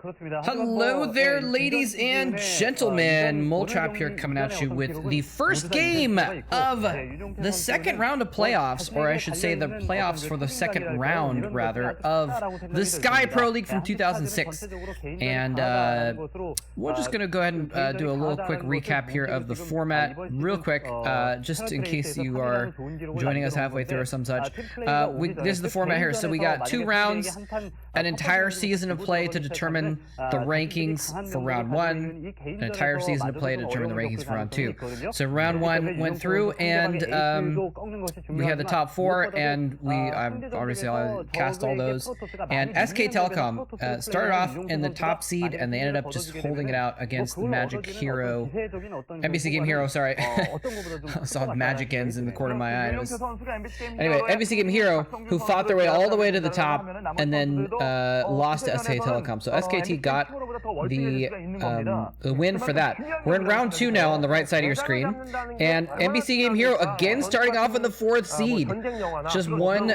Hello there, ladies and gentlemen. Moletrap here coming at you with the first game of the second round of playoffs, or I should say the playoffs for the second round, rather, of the Sky Pro League from 2006. And we're just going to go ahead and do a little quick recap here of the format real quick, just in case you are joining us halfway through or some such. This is the format here. So we got 2 rounds, an entire season of play to determine the rankings for round 1, an entire season to play to determine the rankings for round 2. So round 1 went through, and we had the top 4, and I've obviously cast all those. And SK Telecom started off in the top seed, and they ended up just holding it out against the Magic Hero, MBC Game Hero. Sorry, I saw Magic ends in the corner of my eye. Anyway, MBC Game Hero, who fought their way all the way to the top, and then lost to SK Telecom. So SKT got the win for that. We're in round 2 now on the right side of your screen, and MBC Game Hero again starting off in the 4th seed, just one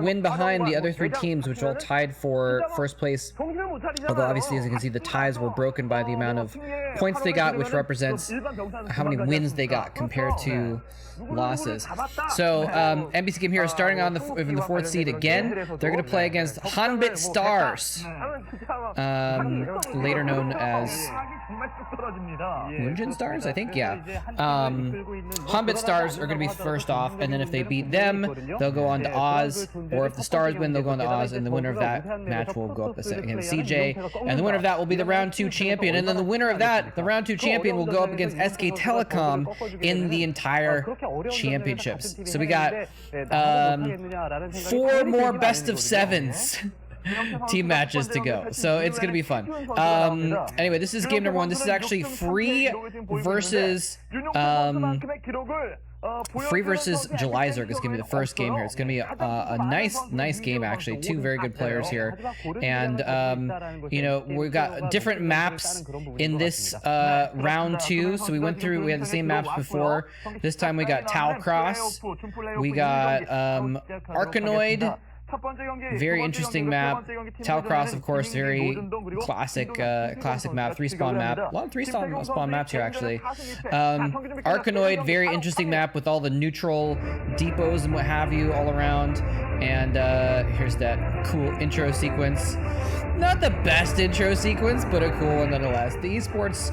win behind the other 3 teams, which all tied for first place. Although obviously, as you can see, the ties were broken by the amount of points they got, which represents how many wins they got compared to losses. So MBC Game Hero starting on in the 4th seed again. They're going to play against Hanbit Stars, later known as Munjin Stars, I think. Yeah. Hanbit Stars are going to be first off, and then if they beat them, they'll go on to Oz, or if the Stars win, they'll go on to Oz, and the winner of that match will go up against CJ, and the winner of that will be the round 2 champion, and then the winner of that, the round 2 champion, will go up against SK Telecom in the entire championships. So we got 4 more best of 7s team matches to go, so it's gonna be fun. Anyway, this is game number 1. This is actually Free versus Julyzerg is gonna be the first game here. It's gonna be a nice game, actually. 2 very good players here, and you know, we've got different maps in this round 2. So we had the same maps before. This time we got Talcross, we got Arkanoid. Very interesting map. Talcross, of course, very classic map, 3-spawn map. A lot of 3-spawn maps here, actually. Arkanoid, very interesting map with all the neutral depots and what have you all around. And here's that cool intro sequence. Not the best intro sequence, but a cool one nonetheless. The esports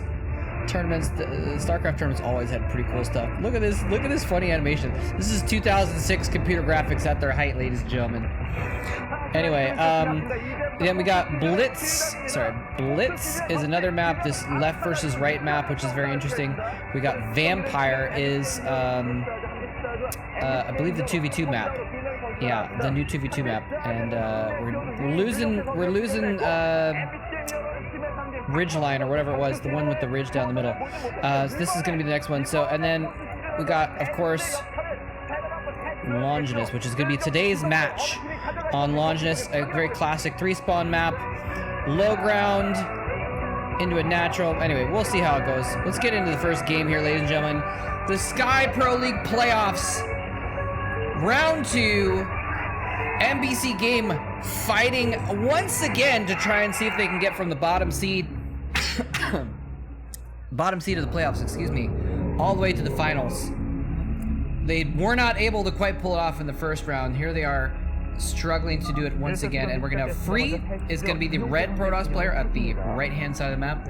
tournaments, the StarCraft tournaments always had pretty cool stuff. Look at this funny animation. This is 2006 computer graphics at their height, ladies and gentlemen. Anyway, then we got Blitz. Sorry, Blitz is another map, this left versus right map, which is very interesting. We got Vampire is I believe the 2v2 map. Yeah, the new 2v2 map, and we're losing Ridgeline, or whatever it was, the one with the ridge down the middle. So this is going to be the next one. So, and then we got, of course, Longinus, which is going to be today's match on Longinus, a very classic 3-spawn map, low ground into a natural. Anyway, we'll see how it goes. Let's get into the first game here, ladies and gentlemen. The Sky Pro League playoffs, round 2. MBC game fighting once again to try and see if they can get from the bottom seed bottom seed of the playoffs, excuse me, all the way to the finals. They were not able to quite pull it off in the first round. Here they are struggling to do it once again, and we're gonna have Free is gonna be the red Protoss player at the right hand side of the map.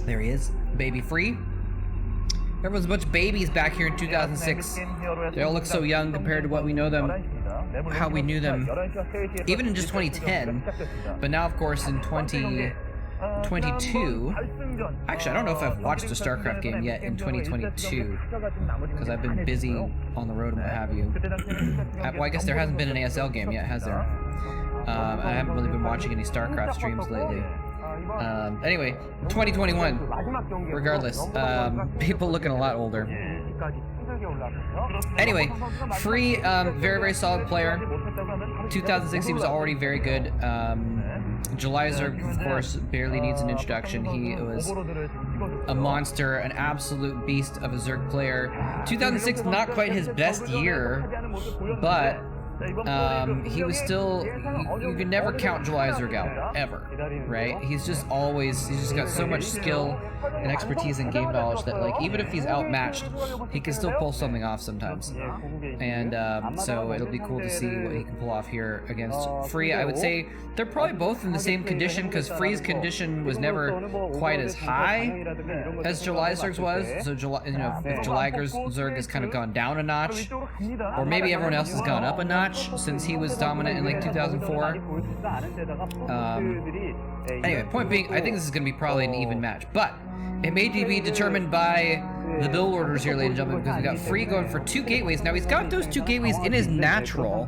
There he is, baby Free. Everyone's a bunch of babies back here in 2006. They all look so young compared to what we know them, how we knew them, even in just 2010. But now, of course, in 2022, actually, I don't know if I've watched a StarCraft game yet in 2022, because I've been busy on the road and what have you. Well, I guess there hasn't been an ASL game yet, has there? I haven't really been watching any StarCraft streams lately. Anyway, 2021, regardless, people looking a lot older. Anyway, Free, very, very solid player. 2006, he was already very good. Julyzerg, of course, barely needs an introduction. He was a monster, an absolute beast of a Zerg player. 2006, not quite his best year, but he was still, you could never count Julyzerg out, ever, right? He's just got so much skill and expertise and game knowledge that, like, even if he's outmatched, he can still pull something off sometimes. And so it'll be cool to see what he can pull off here against Free. I would say they're probably both in the same condition, because Free's condition was never quite as high as Julyzerg's was. So if Julyzerg has kind of gone down a notch, or maybe everyone else has gone up a notch since he was dominant in like 2004. Anyway, point being, I think this is going to be probably an even match, but it may be determined by the build orders here, ladies and gentlemen, because we got Free going for 2 gateways. Now, he's got those 2 gateways in his natural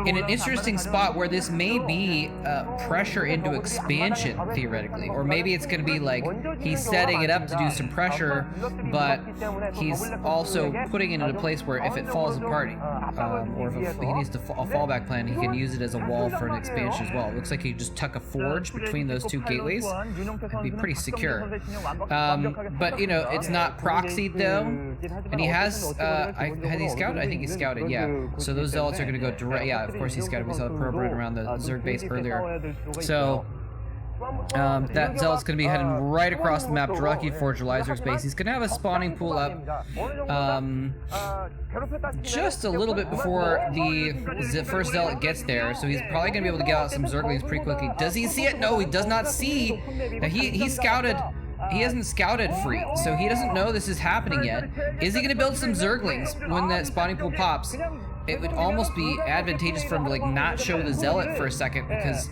in an interesting spot where this may be pressure into expansion, theoretically. Or maybe it's going to be like he's setting it up to do some pressure, but he's also putting it in a place where if it falls apart, or if he needs a fallback plan, he can use it as a wall for an expansion as well. It looks like he just tuck a forge between those 2 gateways. It'd be pretty secure. But, you know, it's not proxied though, and he has has he scouted? I think he scouted, yeah. So those zealots are going to go direct. Yeah, of course he scouted. We saw the probe right around the Zerg base earlier. So that zealot's going to be heading right across the map directly for Julyzerg's base. He's going to have a spawning pool up just a little bit before the first zealot gets there, so he's probably going to be able to get out some Zerglings pretty quickly. Does he see it? No, he does not see. Now, he scouted. He hasn't scouted Free, so he doesn't know this is happening yet. Is he going to build some Zerglings when that spawning pool pops? It would almost be advantageous for him to, like, not show the zealot for a second, because,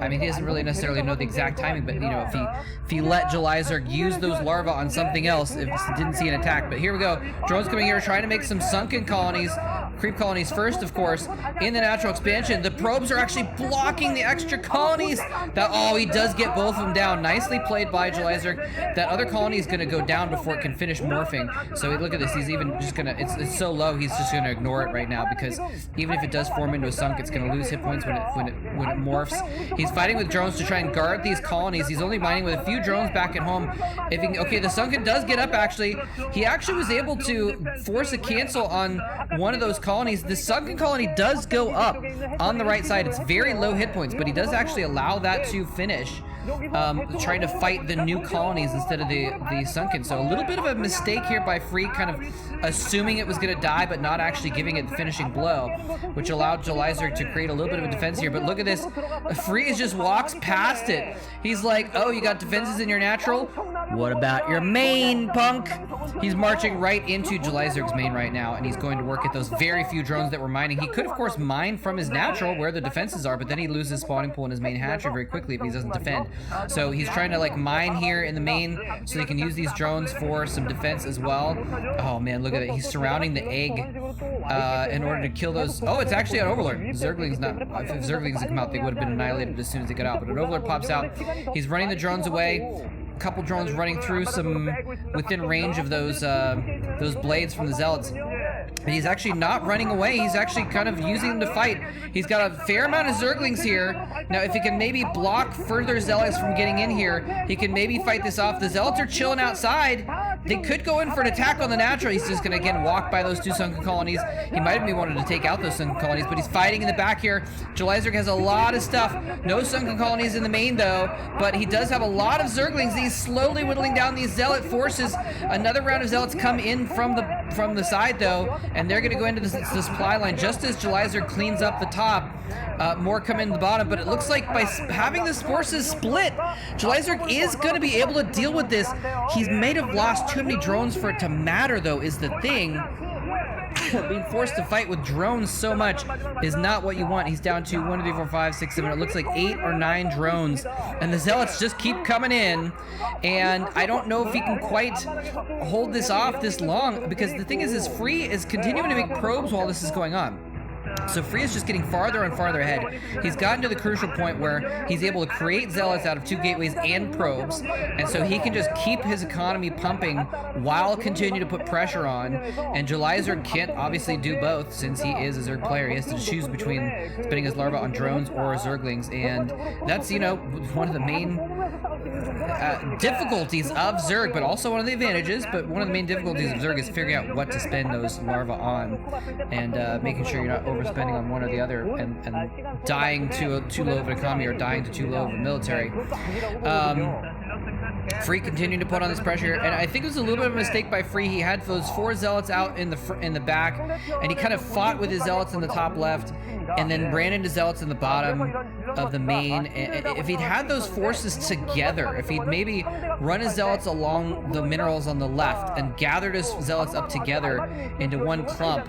I mean, he doesn't really necessarily know the exact timing, but, you know, if he let Julyzerg use those larvae on something else, if he didn't see an attack. But here we go. Drones coming here, trying to make some sunken colonies. Creep colonies first, of course, in the natural expansion. The probes are actually blocking the extra colonies. Oh, he does get both of them down. Nicely played by Julyzerg. That other colony is going to go down before it can finish morphing. So look at this. He's even just going to, it's so low, he's just going to ignore it right now, because even if it does form into a sunk, it's going to lose hit points when it morphs. He's fighting with drones to try and guard these colonies. He's only mining with a few drones back at home. If he, okay, the sunken does get up, actually. He actually was able to force a cancel on one of those colonies. The sunken colony does go up on the right side. It's very low hit points, but he does actually allow that to finish, trying to fight the new colonies instead of the sunken. So a little bit of a mistake here by Free, kind of assuming it was going to die, but not actually giving it the finishing blow, which allowed Julyzerg to create a little bit of a defense here. But look at this. Free just walks past it. He's like, oh, you got defenses in your natural? What about your main, punk? He's marching right into Julyzerg's main right now, and he's going to work at those very few drones that were mining. He could, of course, mine from his natural where the defenses are, but then he loses spawning pool in his main hatchery very quickly if he doesn't defend. So he's trying to, like, mine here in the main so he can use these drones for some defense as well. Oh, man, look at it. He's surrounding the egg in order to kill those. Oh, it's actually an Overlord. Zerglings not. If Zerglings had come out, they would have been annihilated as soon as they got out. But an Overlord pops out. He's running the drones away. A couple drones running through some within range of those blades from the zealots. And he's actually not running away. He's actually kind of using them to fight. He's got a fair amount of Zerglings here. Now, if he can maybe block further zealots from getting in here, he can maybe fight this off. The zealots are chilling outside. They could go in for an attack on the natural. He's just going to, again, walk by those 2 sunken colonies. He might have wanted to take out those sunken colonies, but he's fighting in the back here. Julyzerg has a lot of stuff. No sunken colonies in the main, though, but he does have a lot of Zerglings. He's slowly whittling down these zealot forces. Another round of zealots come in from the side, though, and they're going to go into the supply line just as Julyzerg cleans up the top. More come in the bottom, but it looks like by having the forces split, Julyzerg is going to be able to deal with this. He may have lost too many drones for it to matter, though, is the thing. Being forced to fight with drones so much is not what you want. He's down to 1, 2, 3, 4, 5, 6, 7. It looks like 8 or 9 drones, and the zealots just keep coming in. And I don't know if he can quite hold this off this long, because the thing is Free is continuing to make probes while this is going on. So Free is just getting farther and farther ahead. He's gotten to the crucial point where he's able to create zealots out of 2 gateways and probes, and so he can just keep his economy pumping while continuing to put pressure on. And Julyzerg can't obviously do both, since he is a Zerg player. He has to choose between spending his larvae on drones or Zerglings, and that's, you know, one of the main difficulties of Zerg, but also one of the advantages. But one of the main difficulties of Zerg is figuring out what to spend those larvae on, and making sure you're not overspending on one or the other, and dying to too low of an economy or dying to too low of a military. Free continued to put on this pressure, and I think it was a little bit of a mistake by Free. He had those 4 zealots out in the back, and he kind of fought with his zealots in the top left, and then ran into zealots in the bottom of the main. If he'd had those forces together, if he'd maybe run his zealots along the minerals on the left and gathered his zealots up together into one clump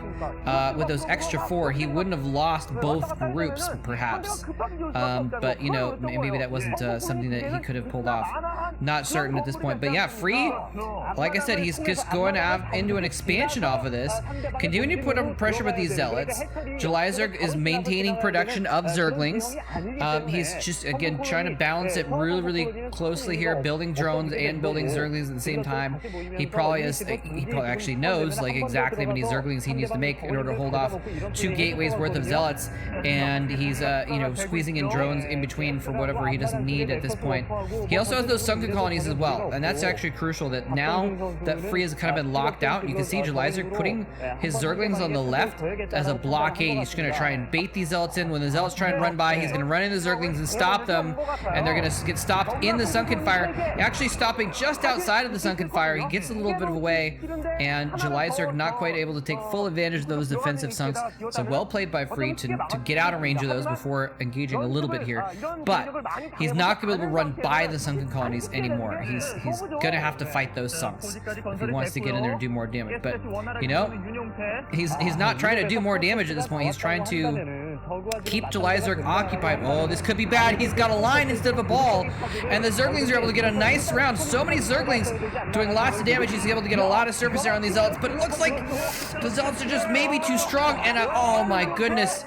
with those extra 4, he wouldn't have lost both groups, perhaps. But you know, maybe that wasn't something that he could have pulled off. Not certain at this point, but yeah, Free, like I said, he's just going into an expansion off of this, continuing to put up pressure with these zealots. Julyzerg is maintaining production of Zerglings. He's just, again, trying to balance it really, really closely here, building drones and building Zerglings at the same time. He probably actually knows, like, exactly how many Zerglings he needs to make in order to hold off 2 gateways worth of zealots, and he's, you know, squeezing in drones in between for whatever he doesn't need at this point. He also has those sunken colonies as well, and that's actually crucial, that now that Free has kind of been locked out, you can see Julyzerg putting his Zerglings on the left as a blockade. He's going to try and bait these zealots in. When the zealots try and run by, he's going to run into the Zerglings and stop them, and they're going to get stopped in the sunken fire, actually stopping just outside of the sunken fire. He gets a little bit of a way, and Julyzerg not quite able to take full advantage of those defensive sunks, so well played by Free to get out of range of those before engaging a little bit here. But he's not going to be able to run by the sunken colonies anymore. He's going to have to fight those sunks if he wants to get in there and do more damage. But, you know, he's not trying to do more damage at this point. He's trying to keep Julyzerg occupied. Oh, this could be bad. He's got a line instead of a ball, and the Zerglings are able to get a nice round. So many Zerglings doing lots of damage. He's able to get a lot of surface area on these zealots, but it looks like the zealots are just maybe too strong, and oh my goodness.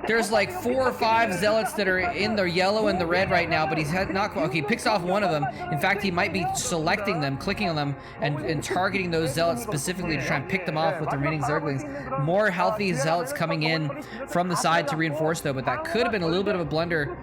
There's like 4 or 5 zealots that are in the yellow and the red right now, but he's not, okay, he picks off one of them. In fact, he might be selecting them, clicking on them, and targeting those zealots specifically to try and pick them off with the remaining Zerglings. More healthy zealots coming in from the side to reinforce, though, but that could have been a little bit of a blunder.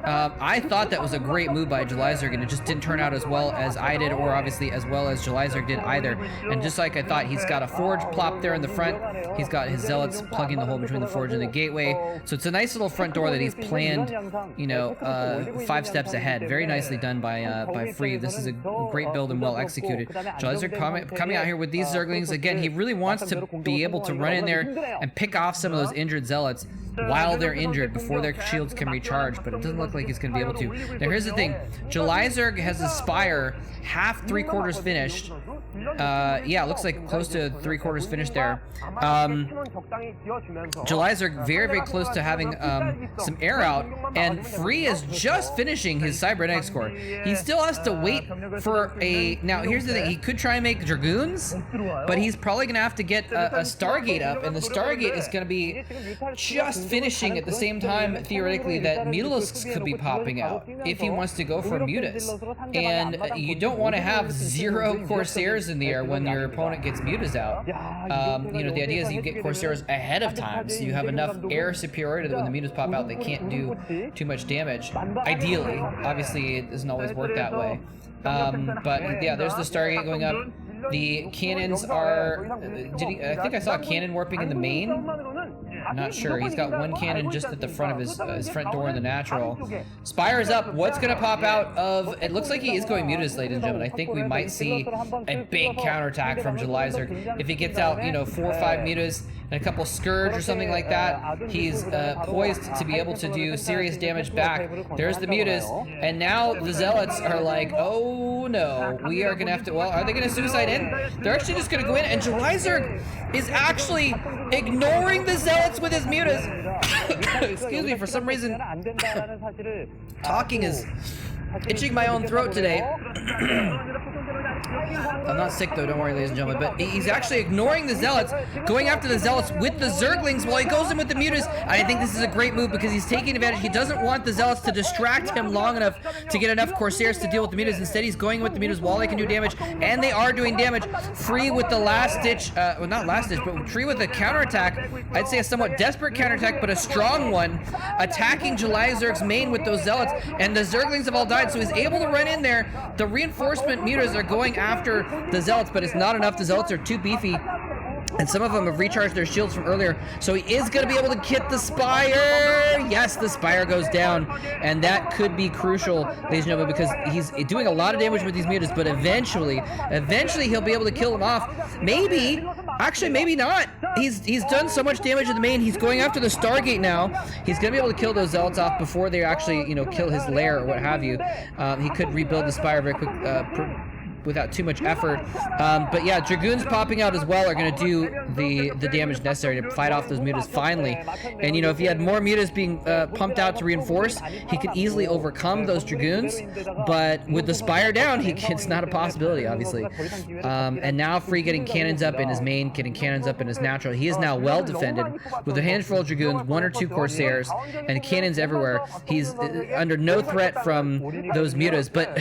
I thought that was a great move by Julyzerg, and it just didn't turn out as well as I did, or obviously as well as Julyzerg did either. And just like I thought, he's got a forge plop there in the front. He's got his zealots plugging the hole between the forge and the gateway. So it's a nice little front door that he's planned, you know, 5 steps ahead. Very nicely done by Free. This is a great build and well executed. Julyzerg coming out here with these Zerglings. Again, he really wants to be able to run in there and pick off some of those injured zealots while they're injured before their shields can recharge, but it doesn't look like he's going to be able to. Now here's the thing. Julyzerg has a Spire half 3/4 finished. Yeah, it looks like close to 3/4 finished there. Julyzerg very, very close to having some air out, and Free is just finishing his cybernetics core. He still has to wait for a... Now, here's the thing. He could try and make Dragoons, but he's probably going to have to get a Stargate up, and the Stargate is going to be just finishing at the same time, theoretically, that Mutalisks could be popping out if he wants to go for Mutas. And you don't want to have 0 Corsairs in the air when your opponent gets Mutas out. You know, the idea is you get Corsairs ahead of time, so you have enough air superiority that when the Mutas pop out, they can't do too much damage. Ideally. Obviously, it doesn't always work that way. But yeah, there's the Stargate going up. The cannons are... I think I saw a cannon warping in the main. I'm not sure. He's got one cannon just at the front of his front door in the natural. Spire's up. What's going to pop out of... It looks like he is going Mutas, ladies and gentlemen. I think we might see a big counterattack from Julyzerg. If he gets out, you know, 4 or 5 Mutas and a couple Scourge or something like that, he's poised to be able to do serious damage back. There's the Mutas, and now the Zealots are like, oh no, we are going to have to... Well, are they going to suicide in? They're actually just going to go in, and Julyzerg is actually ignoring the Zealots with his Mutas. Excuse me, for some reason, talking is itching my own throat today. I'm not sick though, don't worry, ladies and gentlemen, but he's actually ignoring the Zealots, going after the Zealots with the Zerglings while he goes in with the Mutas. I think this is a great move because he's taking advantage. He doesn't want the Zealots to distract him long enough to get enough Corsairs to deal with the Mutas. Instead, he's going with the Mutas while they can do damage, and they are doing damage. Free with the last ditch, well, not last ditch, but Free with a counterattack. I'd say a somewhat desperate counterattack, but a strong one, attacking Julyzerg's main with those Zealots, and the Zerglings have all died, so he's able to run in there. The reinforcement Mutas are going after the Zealots, but it's not enough. The Zealots are too beefy, and some of them have recharged their shields from earlier, so he is going to be able to get the Spire. Yes, the Spire goes down, and that could be crucial, ladies and gentlemen, because he's doing a lot of damage with these Mutas, but eventually he'll be able to kill them off. Maybe, actually maybe not. He's done so much damage to the main. He's going after the Stargate now. He's going to be able to kill those Zealots off before they actually, you know, kill his lair or what have you. He could rebuild the Spire very quick, without too much effort. But yeah, Dragoons popping out as well are going to do the damage necessary to fight off those Mutas finally. And you know, if he had more Mutas being pumped out to reinforce, he could easily overcome those Dragoons. But with the Spire down, it's not a possibility, obviously. And now Free getting cannons up in his main, getting cannons up in his natural. He is now well defended with a handful of Dragoons, 1 or 2 Corsairs, and cannons everywhere. He's under no threat from those Mutas. But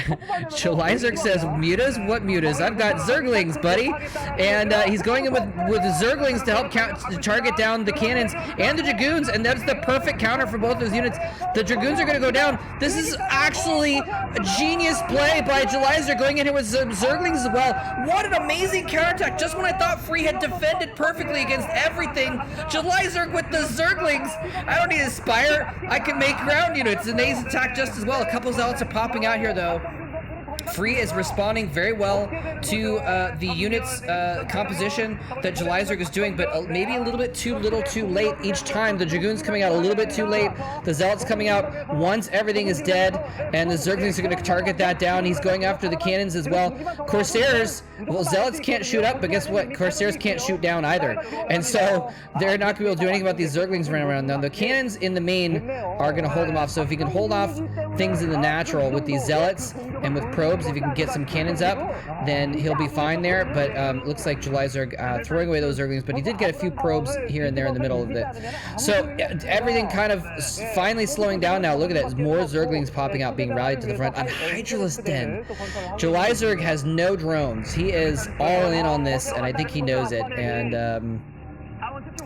Julyzerg says, Mutas? What Mutas? I've got Zerglings, buddy. And he's going in with the Zerglings to help target down the cannons and the Dragoons, and that's the perfect counter for both those units. The Dragoons are going to go down. This is actually a genius play by Julyzerg, going in here with Zerglings as well. What an amazing counterattack. Just when I thought Free had defended perfectly against everything, Julyzerg with the Zerglings. I don't need a Spire. I can make ground units, and they attack just as well. A couple Zealots are popping out here, though. Free is responding very well to the unit's composition that Julyzerg is doing, but maybe a little bit too little too late each time. The Dragoons coming out a little bit too late. The Zealots coming out once everything is dead, and the Zerglings are going to target that down. He's going after the cannons as well. Corsairs, well, Zealots can't shoot up, but guess what? Corsairs can't shoot down either. And so they're not going to be able to do anything about these Zerglings running around. Now, the cannons in the main are going to hold them off, so if he can hold off things in the natural with these Zealots and with probes, if he can get some cannons up, then he'll be fine there. But looks like Julyzerg throwing away those Zerglings, but he did get a few probes here and there in the middle of it. So everything kind of finally slowing down now. Look at that. There's more Zerglings popping out, being rallied to the front. On Hydralisk Den, Julyzerg has no drones. He is all in on this, and I think he knows it. And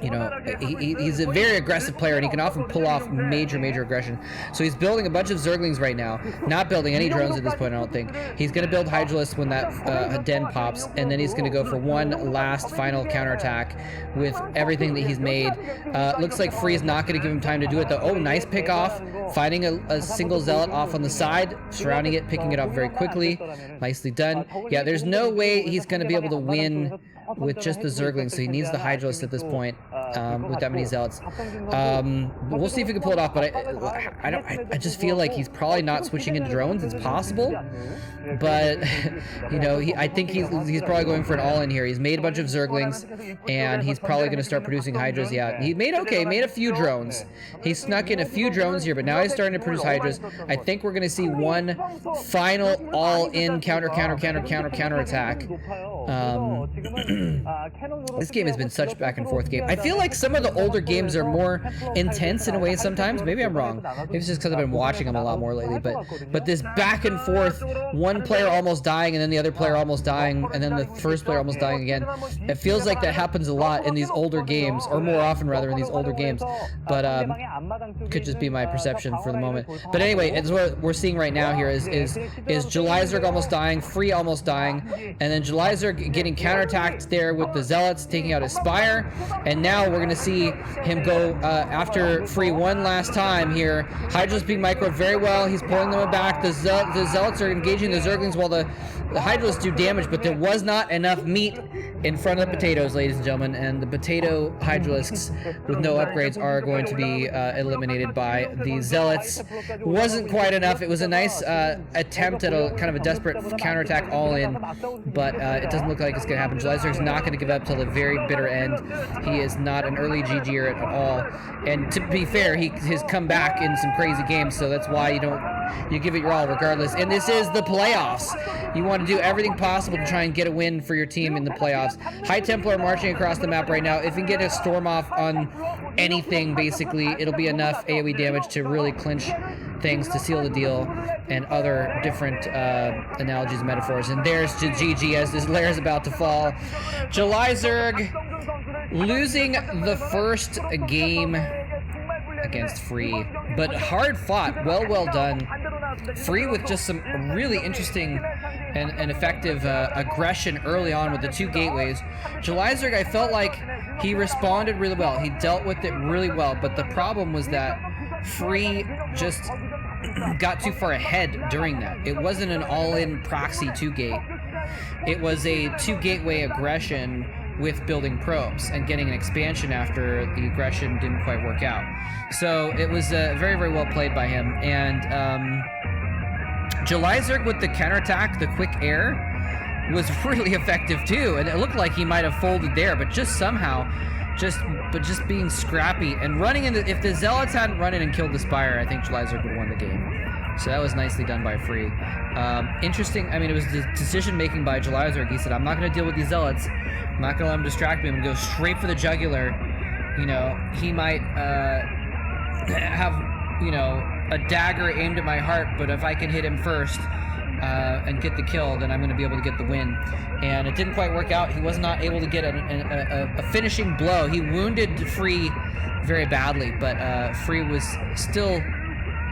you know, he's a very aggressive player, and he can often pull off major aggression. So he's building a bunch of Zerglings right now, not building any drones at this point, I don't think. He's going to build Hydralisk when that den pops, and then he's going to go for one last final counterattack with everything that he's made. Looks like Free is not going to give him time to do it, though. Oh, nice pick off. Fighting a single Zealot off on the side, surrounding it, picking it up very quickly. Nicely done. Yeah, there's no way he's going to be able to win with just the Zerglings, so he needs the Hydralisk at this point, with that many Zealots. We'll see if he can pull it off, but I just feel like he's probably not switching into drones. It's possible, but you know, I think he's probably going for an all-in here. He's made a bunch of Zerglings, and he's probably going to start producing Hydras. Yeah, he made a few drones. He snuck in a few drones here, but now he's starting to produce Hydras. I think we're going to see one final all-in counter attack. This game has been such back and forth game. I feel like some of the older games are more intense in a way sometimes. Maybe I'm wrong. Maybe it's just because I've been watching them a lot more lately. But this back and forth, one player almost dying and then the other player almost dying and then the first player almost dying again. It feels like that happens a lot in these older games, or more often rather in these older games. But could just be my perception for the moment. But anyway, it's what we're seeing right now here is Julyzerg almost dying, Free almost dying, and then Julyzerg getting counterattacked there with the Zealots, taking out his Spire, and now we're going to see him go after Free one last time here. Hydralisk being microed very well. He's pulling them back. The Zealots are engaging the Zerglings while the Hydralisks do damage, but there was not enough meat in front of the potatoes, ladies and gentlemen, and the potato Hydralisks with no upgrades are going to be eliminated by the Zealots. Wasn't quite enough. It was a nice attempt at a kind of a desperate counterattack all in, but it doesn't look like it's going to happen. Julyzerg's not going to give up till the very bitter end. He is not an early GG'er at all. And to be fair, he has come back in some crazy games, so that's why you give it your all regardless. And this is the playoffs. You want to do everything possible to try and get a win for your team in the playoffs. High Templar are marching across the map right now. If you can get a storm off on anything, basically, it'll be enough AoE damage to really clinch things, to seal the deal, and other different analogies and metaphors. And there's GG as this lair is about to fall. Julyzerg losing the first game against Free, but hard fought, well done. Free with just some really interesting and effective aggression early on with the 2 gateways. Julyzerg, I felt like he responded really well. He dealt with it really well, but the problem was that Free just got too far ahead during that. It wasn't an all-in proxy 2-gate. It was a 2-gateway aggression with building probes and getting an expansion after the aggression didn't quite work out. So it was very, very well played by him. And Julyzerg with the counterattack, the quick air, was really effective too. And it looked like he might have folded there, but just somehow, just being scrappy and running into, if the Zealots hadn't run in and killed the Spire, I think Julyzerg would have won the game. So that was nicely done by Free. Interesting, I mean, it was the decision making by Julyzerg. He said, I'm not going to deal with these Zealots. I'm not going to let him distract me. I'm going to go straight for the jugular. You know, he might have, you know, a dagger aimed at my heart, but if I can hit him first and get the kill, then I'm going to be able to get the win. And it didn't quite work out. He was not able to get a finishing blow. He wounded Free very badly, but Free was still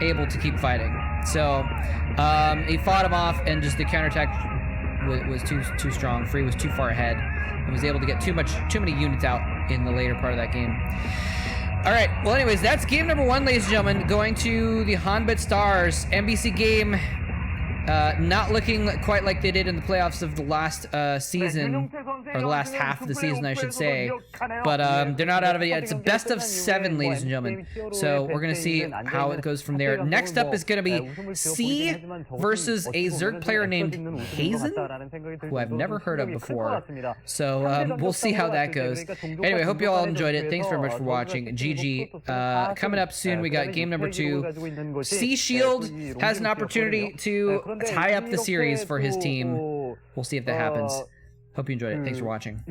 able to keep fighting. So he fought him off, and just the counterattack was too strong. Free was too far ahead and was able to get too many units out in the later part of that game. All right, well, anyways, that's game number 1, ladies and gentlemen. Going to the Hanbit Stars MBC game. Not looking quite like they did in the playoffs of the last season, or the last half of the season, I should say. But they're not out of it yet. It's a best of 7, ladies and gentlemen. So we're going to see how it goes from there. Next up is going to be C versus a Zerg player named Hazen, who I've never heard of before. So we'll see how that goes. Anyway, hope you all enjoyed it. Thanks very much for watching. GG. Coming up soon, we got game number 2. C Shield has an opportunity to tie up the series for his team. We'll see if that happens. Hope you enjoyed it. Thanks for watching.